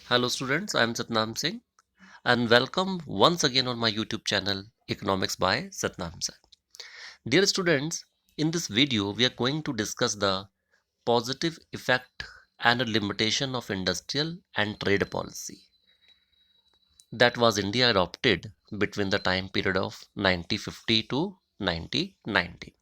Hello students, I am Satnam Singh and welcome once again on my YouTube channel Economics by Satnam Singh. Dear students, in this video we are going to discuss the positive effect and a limitation of industrial and trade policy that was India adopted between the time period of 1950 to 1990.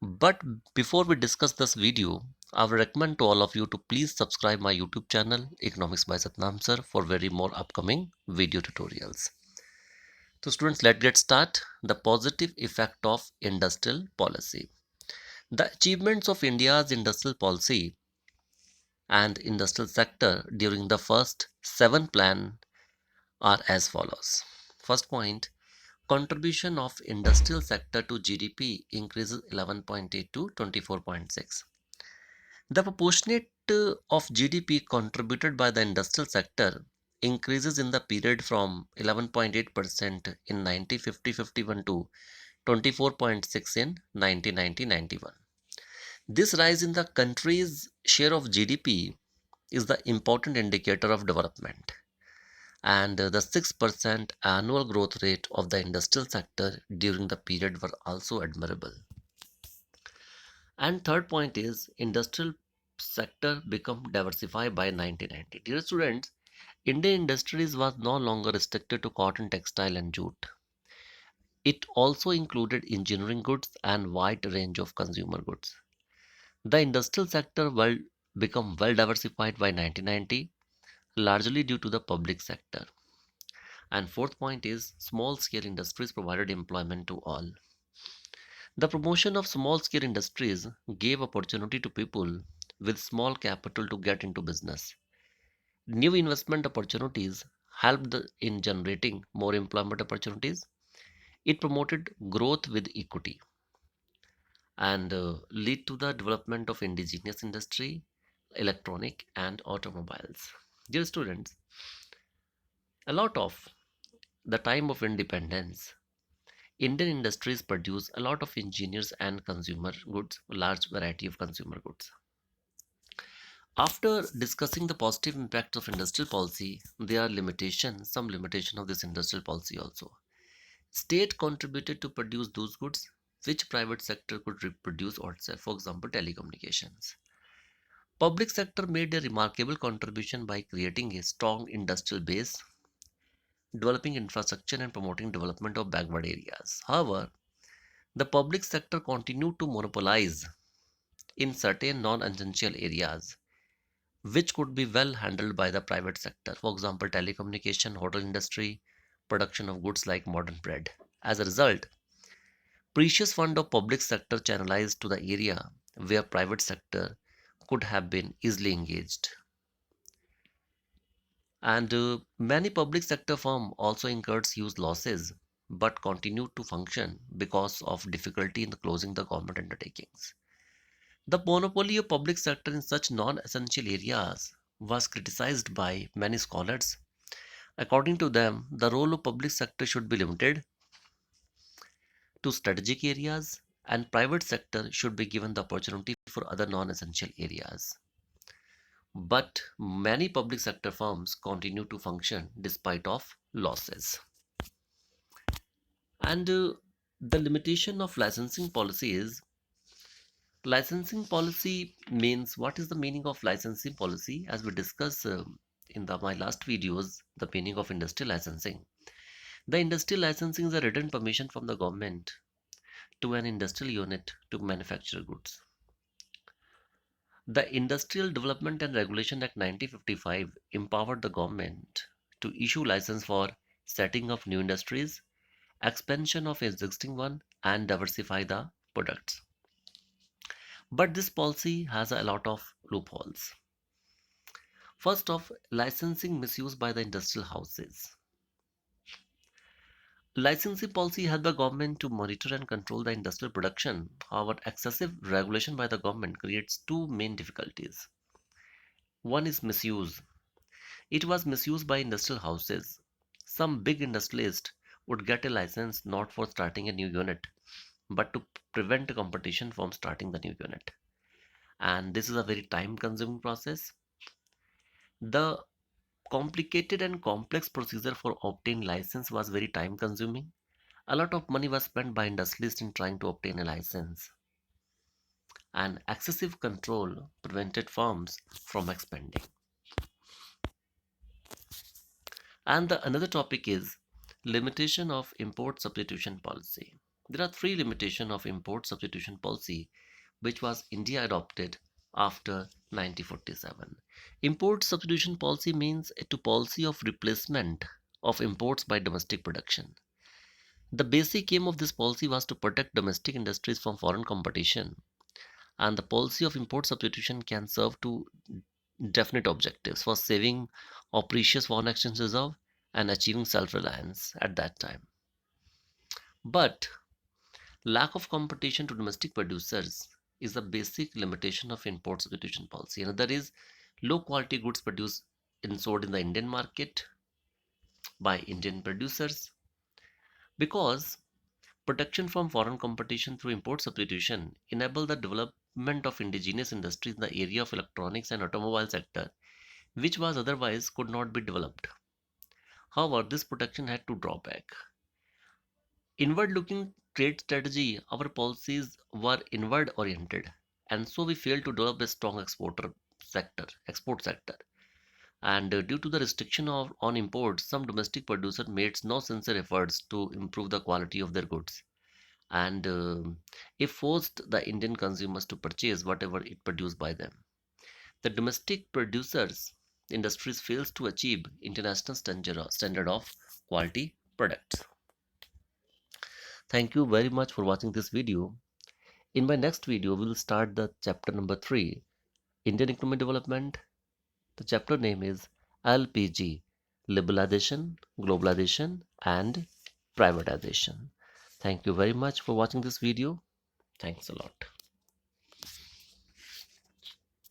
But before we discuss this video, I would recommend to all of you to please subscribe my YouTube channel Economics by Satnam Sir for very more upcoming video tutorials. So students, let's get start. The positive effect of industrial policy. The achievements of India's industrial policy and industrial sector during the first seven plan are as follows. First point, contribution of industrial sector to GDP increases 11.8 to 24.6. The proportionate of GDP contributed by the industrial sector increases in the period from 11.8% in 1950-51 to 24.6 in 1990-91. This rise in the country's share of GDP is the important indicator of development, and the 6% annual growth rate of the industrial sector during the period were also admirable. And third point is industrial sector become diversified by 1990. Dear students, Indian industries was no longer restricted to cotton, textile and jute. It also included engineering goods and wide range of consumer goods. The industrial sector will become well diversified by 1990, largely due to the public sector. And fourth point is small scale industries provided employment to all. The promotion of small scale industries gave opportunity to people with small capital to get into business. New investment opportunities helped in generating more employment opportunities. It promoted growth with equity and lead to the development of indigenous industry, electronic and automobiles. Dear students, a lot of the time of independence, Indian industries produce a lot of engineers and consumer goods, large variety of consumer goods. After discussing the positive impacts of industrial policy, there are limitations, some limitation of this industrial policy also. State contributed to produce those goods which private sector could reproduce or sell, for example, telecommunications. Public sector made a remarkable contribution by creating a strong industrial base, developing infrastructure and promoting development of backward areas. However, the public sector continued to monopolize in certain non-essential areas which could be well handled by the private sector. For example, telecommunication, hotel industry, production of goods like modern bread. As a result, precious fund of public sector channelized to the area where private sector could have been easily engaged. And many public sector firms also incurred huge losses but continued to function because of difficulty in closing the government undertakings. The monopoly of public sector in such non-essential areas was criticized by many scholars. According to them, the role of public sector should be limited to strategic areas and private sector should be given the opportunity for other non-essential areas. But many public sector firms continue to function despite of losses. And the limitation of licensing policy is licensing policy means what is the meaning of licensing policy as we discussed in my last videos the meaning of industrial licensing. The industrial licensing is a written permission from the government to an industrial unit to manufacture goods. The Industrial Development and Regulation Act 1955 empowered the government to issue license for setting up new industries, expansion of existing one, and diversify the products. But this policy has a lot of loopholes. First off, licensing misuse by the industrial houses. Licensing policy helps the government to monitor and control the industrial production. However, excessive regulation by the government creates two main difficulties. One is misuse. It was misused by industrial houses. Some big industrialists would get a license not for starting a new unit, but to prevent competition from starting the new unit. And this is a very time consuming process. The complicated and complex procedure for obtaining license was very time consuming. A lot of money was spent by industrialists in trying to obtain a license, and excessive control prevented firms from expanding. And the another topic is limitation of import substitution policy. There are three limitations of import substitution policy which was India adopted after 1947. Import substitution policy means a to policy of replacement of imports by domestic production. The basic aim of this policy was to protect domestic industries from foreign competition, and the policy of import substitution can serve to definite objectives for saving of precious foreign exchange reserve and achieving self-reliance at that time. But lack of competition to domestic producers is a basic limitation of import substitution policy. Another is low quality goods produced and sold in the Indian market by Indian producers, because protection from foreign competition through import substitution enable the development of indigenous industries in the area of electronics and automobile sector, which was otherwise could not be developed. However, this protection had to drawback. Inward looking trade strategy, our policies were inward oriented, and so we failed to develop a strong export sector. And due to the restriction on imports, some domestic producers made no sincere efforts to improve the quality of their goods, and it forced the Indian consumers to purchase whatever it produced by them. The domestic producers industries fails to achieve international standard of quality products. Thank you very much for watching this video. In my next video, we will start the chapter number 3, Indian Economic Development. The chapter name is LPG, Liberalization, Globalization and Privatization. Thank you very much for watching this video. Thanks a lot.